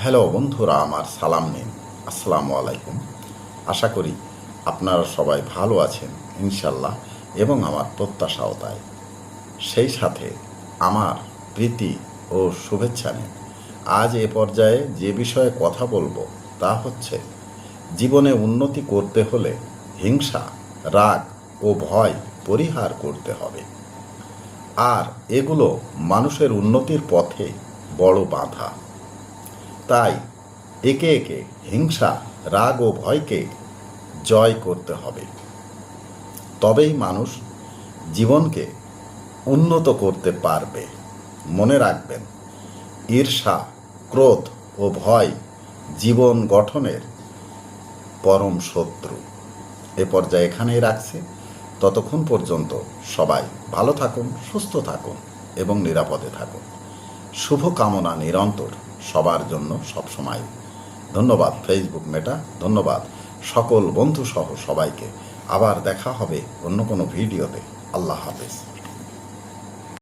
Hello বন্ধুরা, আমার সালাম নিন। আসসালামু আলাইকুম। আশা করি আপনারা সবাই ভালো আছেন ইনশাল্লাহ, এবং আমার প্রত্যাশাও তাই। সেই সাথে আমার প্রীতি ও শুভেচ্ছা নিন। আজ এ পর্যায়ে যে বিষয়ে কথা বলবো তা হচ্ছে, জীবনে উন্নতি করতে হলে হিংসা, রাগ ও ভয় পরিহার করতে হবে। আর এগুলো মানুষের উন্নতির পথে বড় বাধা। তাই একে একে হিংসা, রাগ ও ভয়কে জয় করতে হবে। তবেই মানুষ জীবনকে উন্নত করতে পারবে। মনে রাখবেন, ঈর্ষা, ক্রোধ ও ভয় জীবন গঠনের পরম শত্রু। এ পর্যায়ে এখানেই রাখছি। ততক্ষণ পর্যন্ত সবাই ভালো থাকুন, সুস্থ থাকুন এবং নিরাপদে থাকুন। শুভ কামনা নিরন্তর সবার জন্য সবসময়। ধন্যবাদ ফেসবুক মেটা, ধন্যবাদ সকল বন্ধু সহ সবাইকে। আবার দেখা হবে অন্য কোনো ভিডিওতে। আল্লাহ হাফেজ।